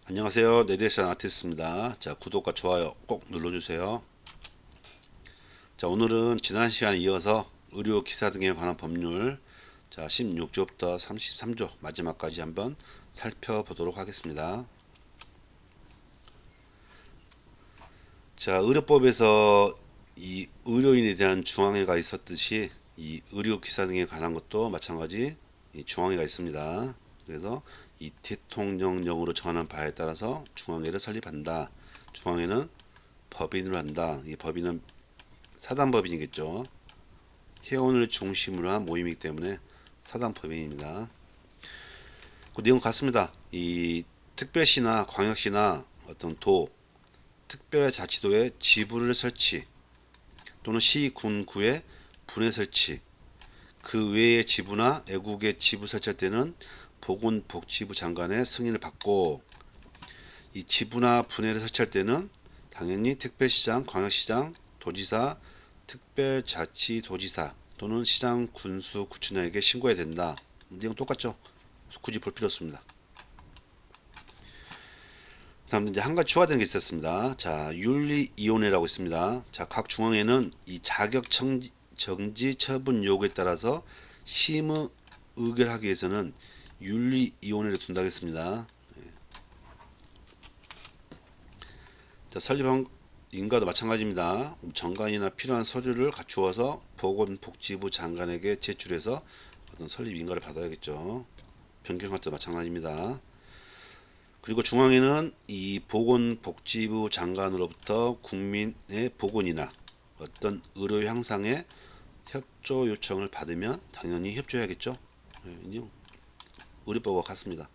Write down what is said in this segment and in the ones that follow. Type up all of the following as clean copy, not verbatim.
안녕하세요. 내리액션 아티스트입니다. 자, 구독과 좋아요 꼭 눌러주세요. 자, 오늘은 지난 시간에 이어서 의료 기사 등에 관한 법률 16조부터 33조 마지막까지 한번 살펴보도록 하겠습니다. 자, 의료법에서 이 의료인에 대한 중앙회가 있었듯이 이 의료 기사 등에 관한 것도 마찬가지 이 중앙회가 있습니다. 그래서 이 대통령령으로 정하는 바에 따라서 중앙회를 설립한다. 중앙회는 법인으로 한다. 이 법인은 사단법인이겠죠. 회원을 중심으로 한 모임이기 때문에 사단법인입니다. 그 내용 같습니다. 이 특별시나 광역시나 어떤 도, 특별자치도의 지부를 설치 또는 시, 군, 구의 분회 설치, 그 외의 지부나 애국의 지부 설치할 때는 보건복지부 장관의 승인을 받고, 이 지부나 분회를 설치할 때는 당연히 특별시장, 광역시장, 도지사, 특별자치도지사 또는 시장, 군수, 구청장에게 신고해야 된다. 내용 똑같죠? 굳이 볼 필요 없습니다. 다음 이제 한 가지 추가되는 게 있었습니다. 자, 윤리위원회라고 있습니다. 자, 각 중앙회는 이 자격 정지 처분 요구에 따라서 심의 의결하기 위해서는 윤리위원회를 둔다고 했습니다. 자, 설립한 인가도 마찬가지입니다. 정관이나 필요한 서류를 갖추어서 보건복지부 장관에게 제출해서 어떤 설립 인가를 받아야겠죠. 변경할 때 마찬가지입니다. 그리고 중앙에는 이 보건복지부 장관으로부터 국민의 보건이나 어떤 의료 향상에 협조 요청을 받으면 당연히 협조해야겠죠. 의료법과 같습니다.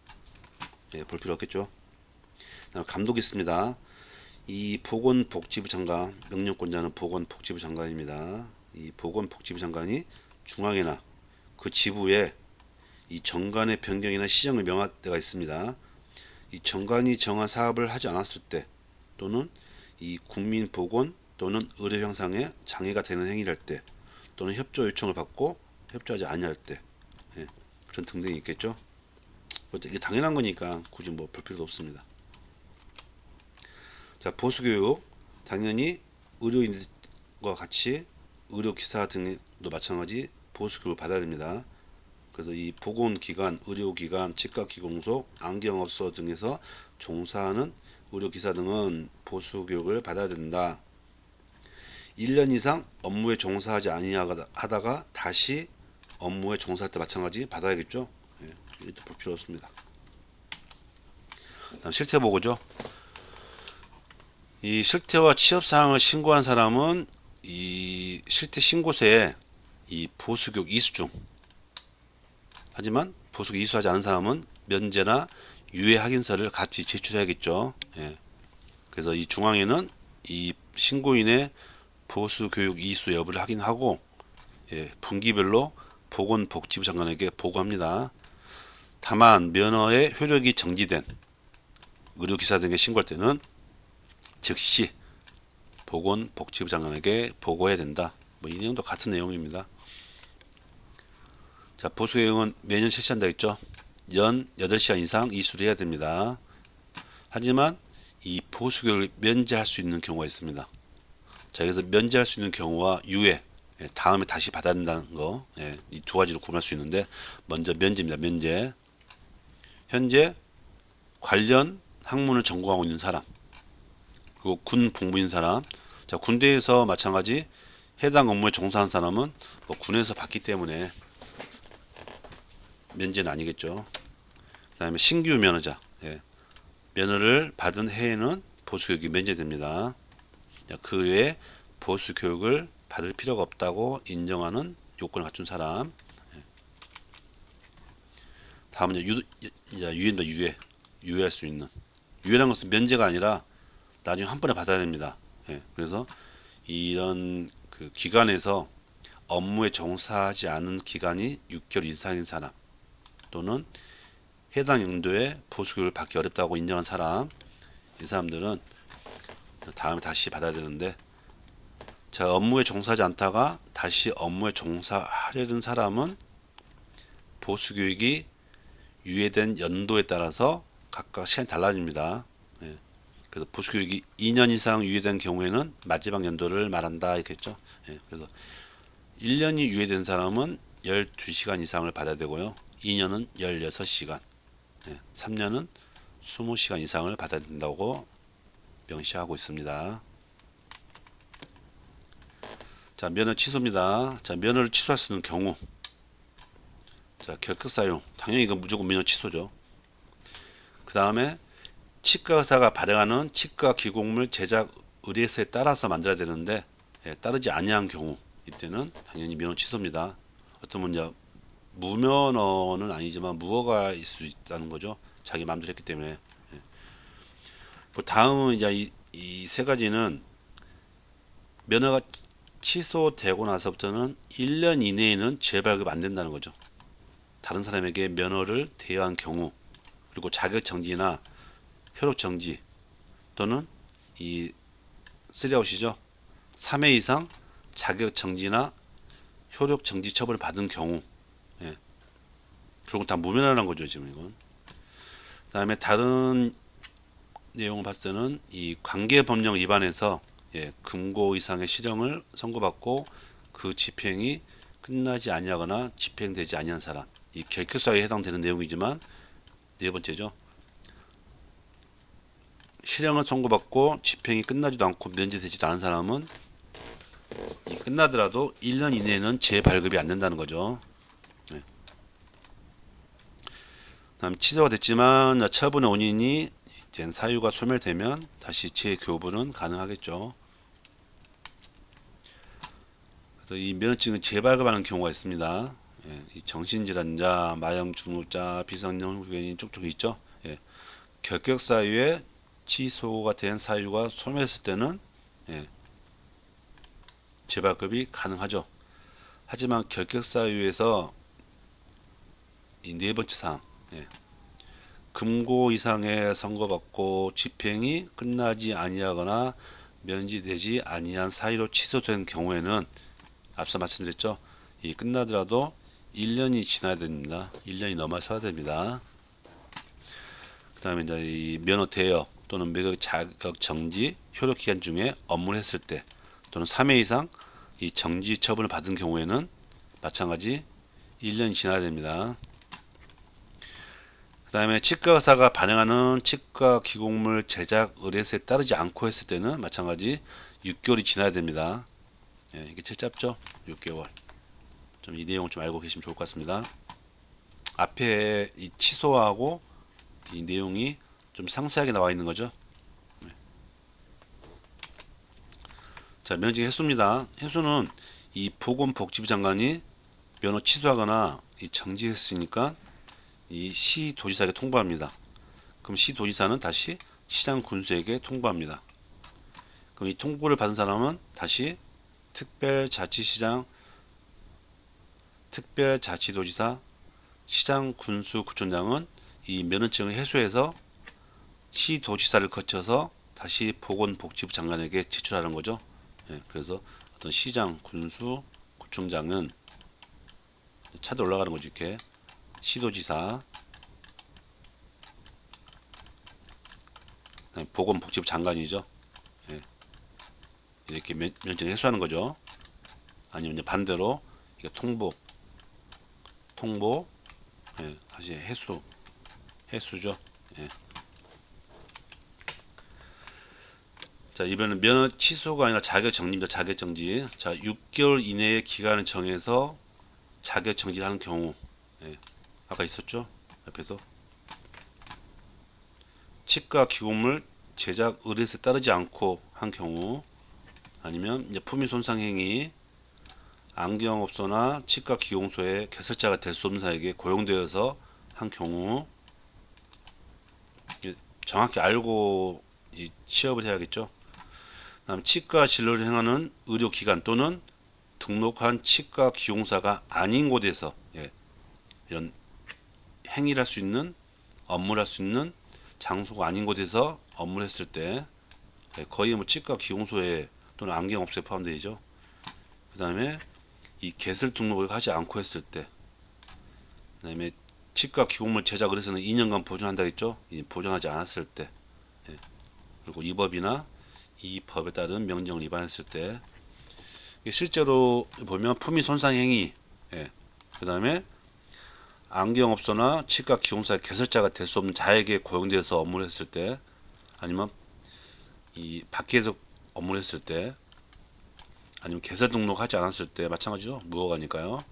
볼 필요 없겠죠. 감독이 있습니다. 이 보건복지부 장관, 명령권자는 보건복지부 장관입니다. 이 보건복지부 장관이 중앙이나 그 지부에 이 정관의 변경이나 시정을 명할 때가 있습니다. 이 정관이 정한 사업을 하지 않았을 때 또는 이 국민 보건 또는 의료 향상에 장애가 되는 행위를 할 때 또는 협조 요청을 받고 협조하지 아니할 때, 그런 등등이 있겠죠. 이게 당연한 거니까 굳이 뭐 볼 필요도 없습니다. 자, 보수교육 당연히 의료인과 같이 의료기사 등도 마찬가지 보수교육을 받아야 됩니다. 그래서 이 보건기관, 의료기관, 치과기공소, 안경업소 등에서 종사하는 의료기사 등은 보수교육을 받아야 된다. 1년 이상 업무에 종사하지 아니하다가 다시 업무에 종사할 때 마찬가지 받아야겠죠. 이것도 볼 필요 없습니다. 다음 실태 보고죠. 이 실태와 취업 사항을 신고한 사람은 이 실태 신고서에 이 보수교육 이수중, 하지만 보수교육 이수하지 않은 사람은 면제나 유예 확인서를 같이 제출해야겠죠. 그래서 이 중앙에는 이 신고인의 보수교육 이수 여부를 확인하고, 분기별로 보건복지부 장관에게 보고합니다. 다만 면허의 효력이 정지된 의료기사 등에 신고할 때는 즉시 보건복지부 장관에게 보고해야 된다. 이 내용도 같은 내용입니다. 자, 보수교육은 매년 실시한다 했죠. 연 8시간 이상 이수를 해야 됩니다. 하지만 이 보수교육을 면제할 수 있는 경우가 있습니다. 자, 그래서 면제할 수 있는 경우와 유예, 다음에 다시 받아야 된다는 거, 이 두 가지로 구분할 수 있는데, 먼저 면제입니다. 면제. 현재 관련 학문을 전공하고 있는 사람, 그리고 군 복무인 사람. 자, 군대에서 마찬가지 해당 업무에 종사하는 사람은 뭐 군에서 받기 때문에 면제는 아니겠죠. 그 다음에 신규 면허자, 면허를 받은 해에는 보수교육이 면제됩니다. 자, 그 외에 보수교육을 받을 필요가 없다고 인정하는 요건을 갖춘 사람. 다음은 유예입니다. 유예할 수 있는. 유예라는 것은 면제가 아니라 나중에 한 번에 받아야 됩니다. 그래서 이런 그 기관에서 업무에 종사하지 않은 기간이 6개월 이상인 사람, 또는 해당 용도의 보수교육을 받기 어렵다고 인정한 사람, 이 사람들은 다음에 다시 받아야 되는데, 자, 업무에 종사하지 않다가 다시 업무에 종사하려는 사람은 보수교육이 유예된 연도에 따라서 각각 시간이 달라집니다. 예. 그래서 보수교육이 2년 이상 유예된 경우에는 마지막 연도를 말한다 이렇겠죠. 예. 그래서 1년이 유예된 사람은 12시간 이상을 받아야 되고요. 2년은 16시간, 3년은 20시간 이상을 받아야 된다고 명시하고 있습니다. 자, 면허 취소입니다. 자, 면허를 취소할 수 있는 경우. 자, 결격 사유. 당연히 이건 무조건 면허 취소죠. 그 다음에 치과 의사가 발행하는 치과 기록물 제작 의뢰서에 따라서 만들어야 되는데 따르지 아니한 경우 이때는 당연히 면허 취소입니다. 어떤 분야 무면허는 아니지만 무허가 있을 수 있다는 거죠. 자기 마음대로 했기 때문에. 그 다음은 이제 이 세 가지는 면허가 취소되고 나서부터는 1년 이내에는 재발급 안 된다는 거죠. 다른 사람에게 면허를 대여한 경우, 그리고 자격 정지나 효력 정지 또는 이 3아웃이죠. 3회 이상 자격 정지나 효력 정지 처분을 받은 경우, 결국 다 무면허라는 거죠 지금 이건. 그다음에 다른 내용을 봤을 때는 이 관계법령 위반에서 금고 이상의 실형을 선고받고 그 집행이 끝나지 아니하거나 집행되지 아니한 사람, 이 결격사유에 해당되는 내용이지만 네 번째죠. 실형을 선고받고 집행이 끝나지도 않고 면제되지도 않은 사람은 이 끝나더라도 1년 이내에는 재발급이 안 된다는 거죠. 다음 취소가 됐지만 처분의 원인이 된 사유가 소멸되면 다시 재교부는 가능하겠죠. 그래서 이 면허증은 재발급하는 경우가 있습니다. 이 정신질환자, 마약 중독자, 비상용후견인 쭉쭉 있죠. 결격 사유에 취소가 된 사유가 소멸했을 때는 재발급이 가능하죠. 하지만 결격 사유에서 이 네 번째 사항, 금고 이상의 선고받고 집행이 끝나지 아니하거나 면제되지 아니한 사유로 취소된 경우에는 앞서 말씀드렸죠. 이 끝나더라도 1년이 지나야 됩니다. 1년이 넘어서야 됩니다. 그 다음에 이제 이 면허 대여 또는 매각 자격 정지 효력 기간 중에 업무를 했을 때 또는 3회 이상 이 정지 처분을 받은 경우에는 마찬가지 1년이 지나야 됩니다. 그 다음에 치과 의사가 발행하는 치과 기록물 제작 의뢰서에 따르지 않고 했을 때는 마찬가지 6개월이 지나야 됩니다. 이게 제일 짧죠? 6개월. 좀 이 내용을 좀 알고 계시면 좋을 것 같습니다. 앞에 이 취소하고 이 내용이 좀 상세하게 나와 있는 거죠. 자, 면허증 횟수입니다. 횟수는 이 보건복지부 장관이 면허 취소하거나 이 정지했으니까 이 시도지사에게 통보합니다. 그럼 시도지사는 다시 시장 군수에게 통보합니다. 그럼 이 통보를 받은 사람은 다시 특별자치시장, 특별자치도지사, 시장 군수 구청장은 이 면허증을 해소해서 시도지사를 거쳐서 다시 보건복지부 장관에게 제출하는 거죠. 그래서 어떤 시장, 군수, 구청장은 차도 올라가는 거죠. 이렇게 시도지사, 보건복지부 장관이죠. 이렇게 면허증을 해소하는 거죠. 아니면 반대로 이게 통보, 다시 해수죠. 자, 이번에는 면허 취소가 아니라 자격 정지입니다. 자격 정지. 자, 6개월 이내의 기간을 정해서 자격 정지를 하는 경우, 아까 있었죠? 옆에서 치과 기록물 제작 의뢰서에 따르지 않고 한 경우, 아니면 이제 품위 손상 행위, 안경업소나 치과 기용소의 개설자가 될 수 없는 사에게 고용되어서 한 경우, 정확히 알고 이 취업을 해야겠죠. 다음 치과 진료를 행하는 의료기관 또는 등록한 치과 기용사가 아닌 곳에서 이런 행위를 할 수 있는, 업무를 할 수 있는 장소가 아닌 곳에서 업무를 했을 때 거의 뭐 치과 기용소에 또는 안경업소에 포함되죠. 그 다음에 이 개설 등록을 하지 않고 했을 때, 그 다음에 치과 기공물 제작 의뢰서는 2년간 보존한다 했죠. 보존하지 않았을 때, 예. 그리고 이 법이나 이 법에 따른 명령을 위반했을 때, 실제로 보면 품위 손상 행위, 예. 그 다음에 안경업소나 치과 기공사의 개설자가 될 수 없는 자에게 고용되어서 업무를 했을 때, 아니면 이 밖에서 업무를 했을 때, 아니면 개설 등록하지 않았을 때 마찬가지죠. 무허가니까요.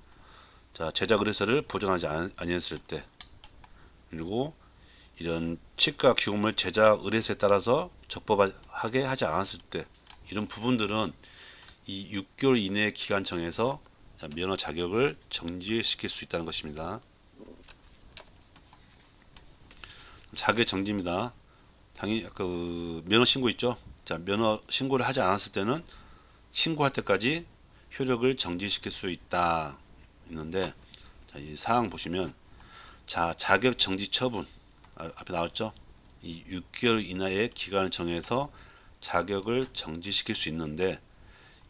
자, 제작 의뢰서를 보존하지 아니했을 때, 그리고 이런 치과 기공물 제작 의뢰서에 따라서 적법하게 하지 않았을 때, 이런 부분들은 이 6개월 이내의 기간 정해서 면허 자격을 정지시킬 수 있다는 것입니다. 자격 정지입니다. 당연히 그 면허 신고 있죠. 자, 면허 신고를 하지 않았을 때는 신고할 때까지 효력을 정지시킬 수 있다 있는데, 자, 이 사항 보시면, 자, 자격 정지 처분 앞에 나왔죠. 이 6개월 이내의 기간을 정해서 자격을 정지시킬 수 있는데,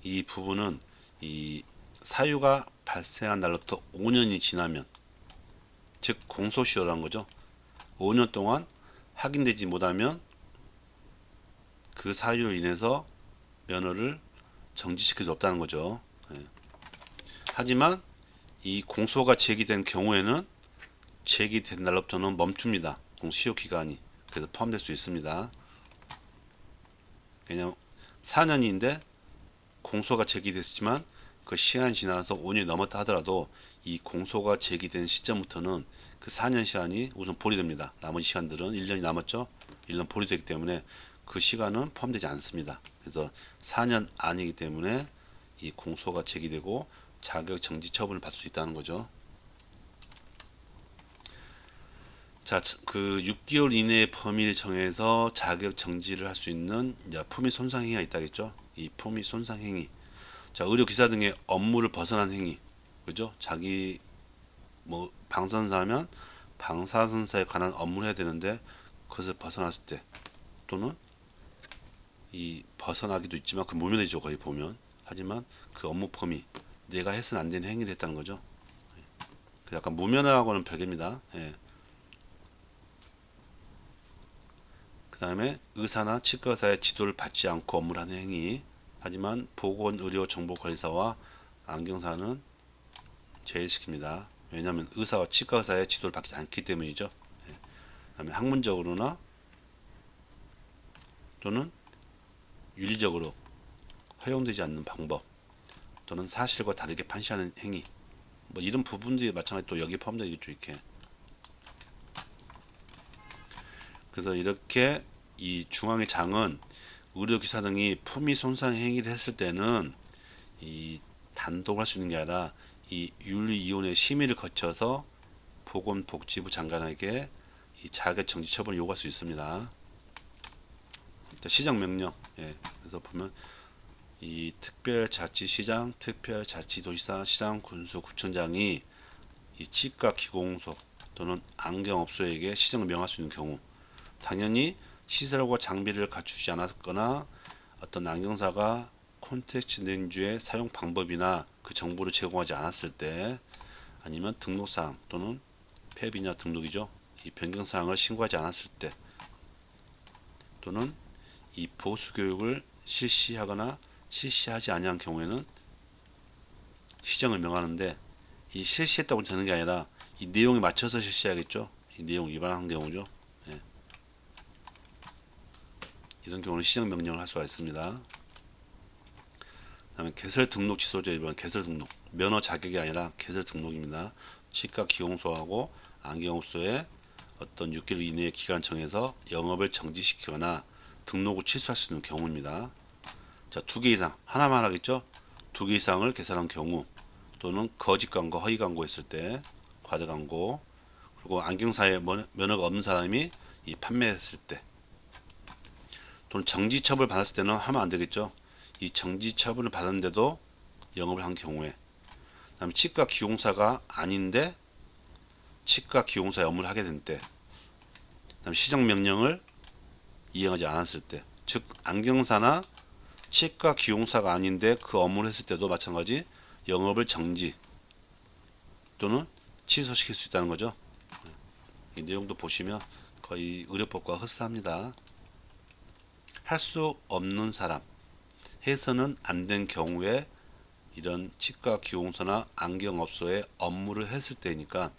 이 부분은 이 사유가 발생한 날로부터 5년이 지나면, 즉 공소시효라는 거죠. 5년 동안 확인되지 못하면 그 사유로 인해서 면허를 정지시킬 수 없다는 거죠. 예. 하지만 이 공소가 제기된 경우에는 제기된 날로부터는 멈춥니다. 공시효 기간이. 그래서 포함될 수 있습니다. 왜냐하면 4년인데 공소가 제기됐지만 그 시간이 지나서 5년이 넘었다 하더라도 이 공소가 제기된 시점부터는 그 4년 시간이 우선 보류됩니다. 나머지 시간들은 1년이 남았죠. 1년 보류되기 때문에 그 시간은 포함되지 않습니다. 그래서 4년 안이기 때문에 이 공소가 제기되고 자격 정지 처분을 받을 수 있다는 거죠. 자, 그 6개월 이내의 범위를 정해서 자격 정지를 할 수 있는 품위 손상 행위가 있다겠죠. 이 품위 손상 행위. 자, 의료 기사 등의 업무를 벗어난 행위. 그죠? 자기 뭐 방사선사하면 방사선사에 관한 업무를 해야 되는데 그것을 벗어났을 때, 또는 이 벗어나기도 있지만 그 무면허죠, 거의 보면. 하지만 그 업무 범위, 내가 해서는 안 되는 행위를 했다는 거죠. 그 약간 무면허하고는 별개입니다. 예. 그 다음에 의사나 치과의사의 지도를 받지 않고 업무를 하는 행위. 하지만 보건의료정보관리사와 안경사는 제외시킵니다. 왜냐하면 의사와 치과의사의 지도를 받지 않기 때문이죠. 예. 그 다음에 학문적으로나 또는 윤리적으로 허용되지 않는 방법, 또는 사실과 다르게 판시하는 행위, 뭐 이런 부분들이 마찬가지 또 여기에 포함되겠죠. 이렇게. 그래서 이렇게 이 중앙의 장은 의료기사 등이 품위 손상 행위를 했을 때는 이 단독 할 수 있는 게 아니라 이 윤리위원회 심의를 거쳐서 보건복지부 장관에게 이 자격 정지 처분을 요구할 수 있습니다. 시정명령. 예. 그래서 보면 이 특별자치시장, 특별자치도지사, 시장, 군수, 구청장이 이 치과 기공소 또는 안경업소에게 시정을 명할 수 있는 경우, 당연히 시설과 장비를 갖추지 않았거나 어떤 안경사가 콘택트 렌즈의 사용 방법이나 그 정보를 제공하지 않았을 때, 아니면 등록사항 또는 폐비냐 등록이죠. 이 변경사항을 신고하지 않았을 때, 또는 이 보수교육을 실시하거나 실시하지 아니한 경우에는 시정을 명하는데, 이 실시했다고 되는 게 아니라 이 내용에 맞춰서 실시하겠죠. 이 내용 위반한 경우죠. 예. 이런 경우는 시정 명령을 할 수가 있습니다. 그다음에 개설 등록 취소죠. 이번 개설 등록, 면허 자격이 아니라 개설 등록입니다. 치과 기공소하고 안경업소에 어떤 6개월 이내의 기간 정해서 영업을 정지시키거나 등록을 취소할 수 있는 경우입니다. 자, 2개 이상, 하나만 하겠죠. 2개 이상을 개설한 경우, 또는 거짓 광고, 허위 광고 했을 때, 과대 광고, 그리고 안경사에 면허가 없는 사람이 이 판매했을 때, 또는 정지 처벌 받았을 때는 하면 안 되겠죠. 이 정지 처분을 받았는데도 영업을 한 경우에, 그다음에 치과 기공사가 아닌데 치과 기공사의 업무를 하게 된 때, 그다음에 시정 명령을 이행하지 않았을 때, 즉 안경사나 치과 기공사가 아닌데 그 업무를 했을 때도 마찬가지 영업을 정지 또는 취소시킬 수 있다는 거죠. 이 내용도 보시면 거의 의료법과 흡사합니다. 할 수 없는 사람, 해서는 안 된 경우에 이런 치과 기공소나 안경업소에 업무를 했을 때니까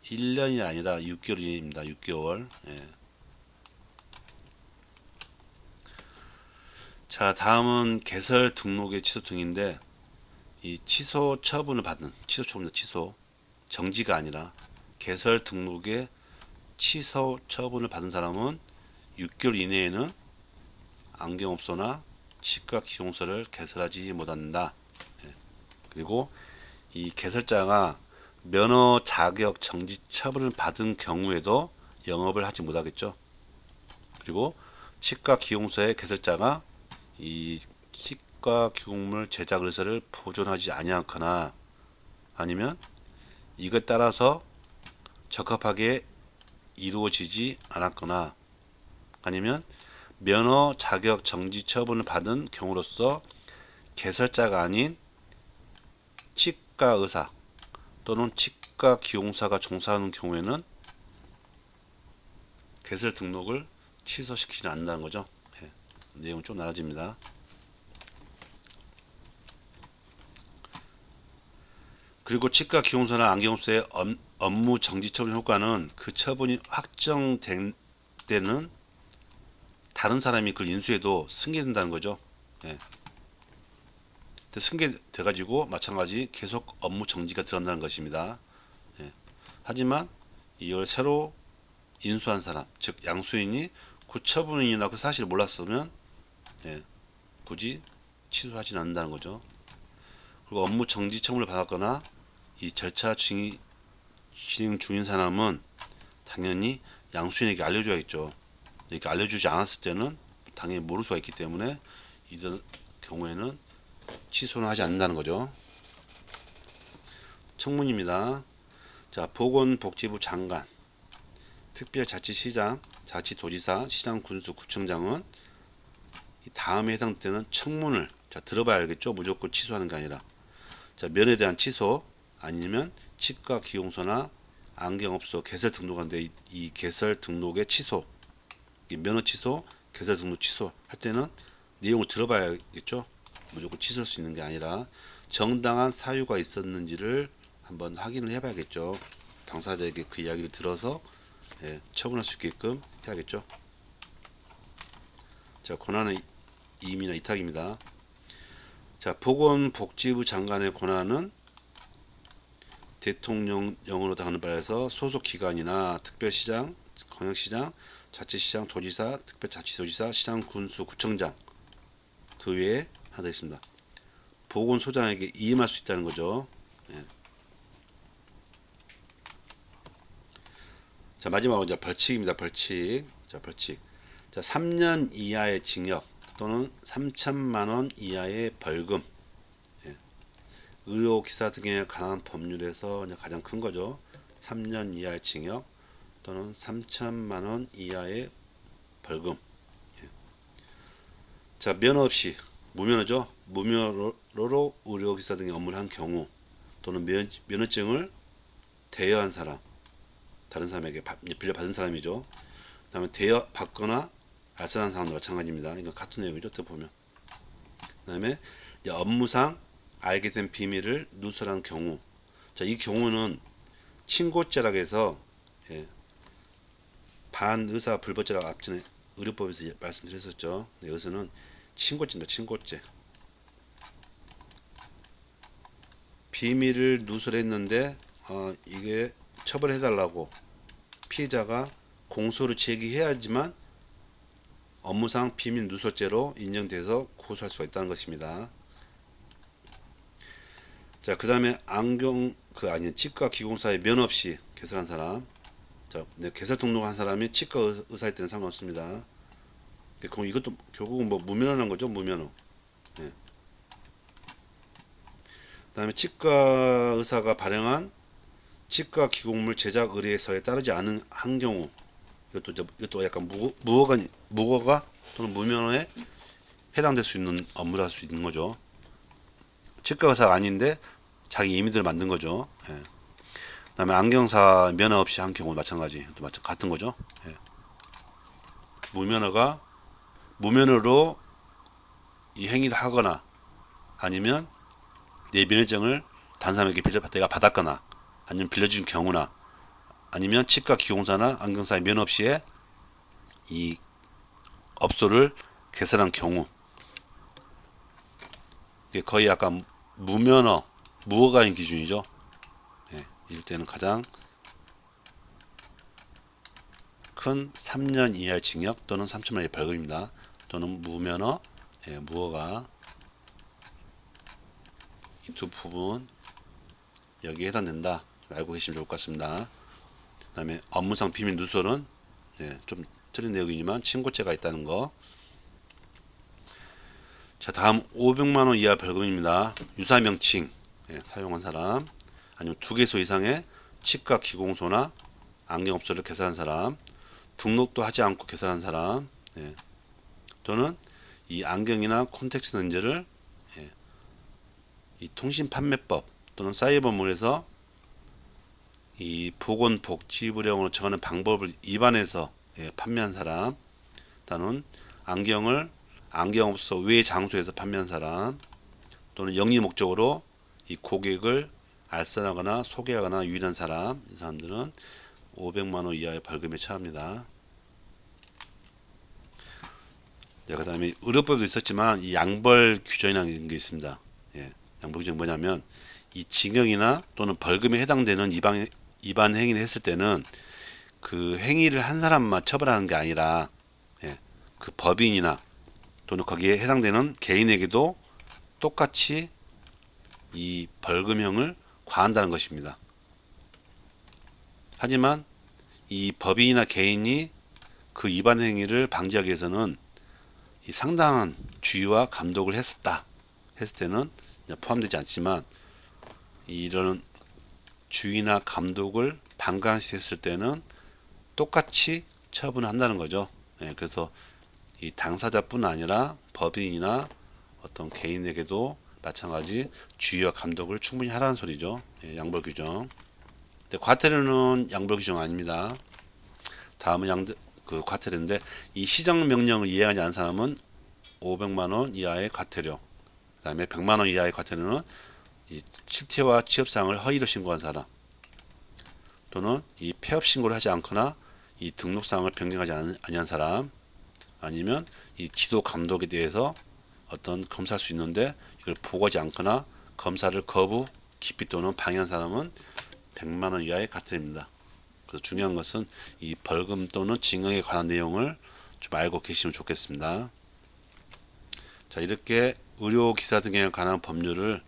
1년이 아니라 6개월입니다. 6개월. 예. 자, 다음은 개설 등록의 취소 등인데 이 취소 처분을 받은 취소 처분 취소 정지가 아니라 개설 등록의 취소 처분을 받은 사람은 6개월 이내에는 안경업소나 치과 기공소를 개설하지 못한다. 예. 그리고 이 개설자가 면허 자격 정지 처분을 받은 경우에도 영업을 하지 못하겠죠. 그리고 치과 기공소의 개설자가 이 치과 기공물 제작 의사를 보존하지 아니하거나 아니면 이것 따라서 적합하게 이루어지지 않았거나 아니면 면허 자격 정지 처분을 받은 경우로서 개설자가 아닌 치과 의사 또는 치과 기공사가 종사하는 경우에는 개설 등록을 취소시키지 않는다는 거죠. 예, 내용은 좀 나눠집니다. 그리고 치과 기공사나 안경업소의 업무 정지 처분 효과는 그 처분이 확정된 때는 다른 사람이 그걸 인수해도 승계된다는 거죠. 예. 승계돼 가지고 마찬가지 계속 업무 정지가 들어간다는 것입니다. 예. 하지만 이걸 새로 인수한 사람, 즉 양수인이 그 처분이나 그 사실을 몰랐으면 예, 굳이 취소하지 않는다는 거죠. 그리고 업무 정지 처분을 받았거나 이 절차 진행 중인 사람은 당연히 양수인에게 알려줘야겠죠. 이렇게 알려주지 않았을 때는 당연히 모를 수가 있기 때문에 이런 경우에는 취소는 하지 않는다는 거죠. 청문입니다. 자, 보건복지부 장관, 특별자치시장, 자치도지사, 시장군수, 구청장은 이 다음에 해당되는 청문을 자 들어봐야 알겠죠. 무조건 취소하는 게 아니라 자 면에 대한 취소 아니면 치과 기공소나 안경업소 개설 등록하는데 이 개설 등록의 취소, 이 면허 취소, 개설 등록 취소 할 때는 내용을 들어봐야겠죠. 무조건 취소할 수 있는 게 아니라 정당한 사유가 있었는지를 한번 확인을 해봐야겠죠. 당사자에게 그 이야기를 들어서 예, 처분할 수 있게끔 해야겠죠. 자, 권한의 임의나 이탁입니다. 자, 보건복지부 장관의 권한은 대통령령으로 하는 바에서 소속 기관이나 특별시장, 광역시장, 자치시장, 도지사, 특별자치도지사, 시장, 군수, 구청장 그 외에 하나 더 있습니다. 보건소장에게 이임할 수 있다는 거죠. 예. 자, 마지막으로 이제 벌칙입니다. 벌칙. 자, 벌칙. 자, 3년 이하의 징역 또는 3천만 원 이하의 벌금. 예. 의료기사 등에 관한 법률에서 가장 큰 거죠. 3년 이하의 징역 또는 3천만 원 이하의 벌금. 예. 자, 면허 없이 무면허죠. 무면허로 의료기사 등의 업무를 한 경우 또는 면허증을 대여한 사람, 다른 사람에게 빌려받은 사람이죠. 그 다음에 대여 받거나 알선한 사람도 마찬가지입니다. 이거 같은 내용이죠. 또 보면. 그 다음에 업무상 알게 된 비밀을 누설한 경우. 자, 이 경우는 친고죄라고 해서 예, 반의사 불법죄라고 앞전에 의료법에서 말씀드렸었죠. 네, 여기서는 친고죄입니다. 친고죄. 비밀을 누설했는데 이게 처벌해달라고 피해자가 공소를 제기해야지만 업무상 비밀 누설죄로 인정돼서 고소할 수가 있다는 것입니다. 자, 그 다음에 치과 기공사의 면허 없이 개설한 사람. 자, 개설 등록한 사람이 치과 의사일 때는 상관없습니다. 그럼 이것도 결국은 뭐 무면허란 거죠, 무면허. 예. 그다음에 치과 의사가 발행한 치과 기공물 제작 의뢰서에 따르지 않은 한 경우, 이것도 약간 무허가 또는 무면허에 해당될 수 있는 업무를 할 수 있는 거죠. 치과 의사가 아닌데 자기 임의대로 만든 거죠. 예. 그다음에 안경사 면허 없이 한 경우 마찬가지. 또 같은 거죠. 예. 무면허가 무면허로 이 행위를 하거나 아니면 내 면허증을 다른 사람에게 내가 받았거나 아니면 빌려준 경우나 아니면 치과 기공사나 안경사의 면허 없이의 이 업소를 개설한 경우, 이게 거의 약간 무면허 무허가인 기준이죠. 예, 이럴 때는 가장 큰 3년 이하의 징역 또는 3천만 원의 벌금입니다. 또는 무면허, 예, 무허가, 이 두 부분 여기에 해당된다. 알고 계시면 좋을 것 같습니다. 그 다음에 업무상 비밀 누설은, 예, 좀 틀린 내용이지만 친고죄가 있다는 거. 자, 다음 500만 원 이하 벌금입니다. 유사 명칭, 예, 사용한 사람, 아니면 2개소 이상의 치과 기공소나 안경업소를 개설한 사람, 등록도 하지 않고 개설한 사람, 예, 또는 이 안경이나 콘택트 렌즈를, 예, 이 통신판매법 또는 사이버몰에서 이 보건복지부령으로 정하는 방법을 위반해서, 예, 판매한 사람, 또는 안경을 안경업소 외 장소에서 판매한 사람, 또는 영리 목적으로 이 고객을 알선하거나 소개하거나 유인한 사람, 이 사람들은 500만 원 이하의 벌금에 처합니다. 네, 그다음에 의료법도 있었지만 이 양벌 규정이라는 게 있습니다. 예, 양벌 규정이 뭐냐면 이 징역이나 또는 벌금에 해당되는 위반 행위를 했을 때는 그 행위를 한 사람만 처벌하는 게 아니라, 예, 그 법인이나 또는 거기에 해당되는 개인에게도 똑같이 이 벌금형을 과한다는 것입니다. 하지만 이 법인이나 개인이 그 위반 행위를 방지하기 위해서는 이 상당한 주의와 감독을 했을 때는 포함되지 않지만, 이런 주의나 감독을 반감시했을 때는 똑같이 처분을 한다는 거죠. 예, 그래서 이 당사자뿐 아니라 법인이나 어떤 개인에게도 마찬가지 주의와 감독을 충분히 하라는 소리죠. 예, 양벌 규정. 근데 과태료는 양벌 규정 아닙니다. 다음은 그 과태료인데, 이 시정 명령을 이행하지 않은 사람은 500만 원 이하의 과태료. 그다음에 100만 원 이하의 과태료는 이 실태와 취업사항을 허위로 신고한 사람, 또는 이 폐업 신고를 하지 않거나 이 등록사항을 변경하지 아니한 사람, 아니면 이 지도 감독에 대해서 어떤 검사할 수 있는데 이걸 보고하지 않거나 검사를 거부, 기피 또는 방해한 사람은 100만 원 이하의 과태료입니다. 그래서 중요한 것은 이 벌금 또는 징역에 관한 내용을 좀 알고 계시면 좋겠습니다. 자, 이렇게 의료기사 등에 관한 법률을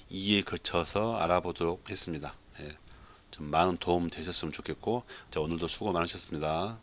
2에 걸쳐서 알아보도록 했습니다. 예, 좀 많은 도움 되셨으면 좋겠고, 자, 오늘도 수고 많으셨습니다.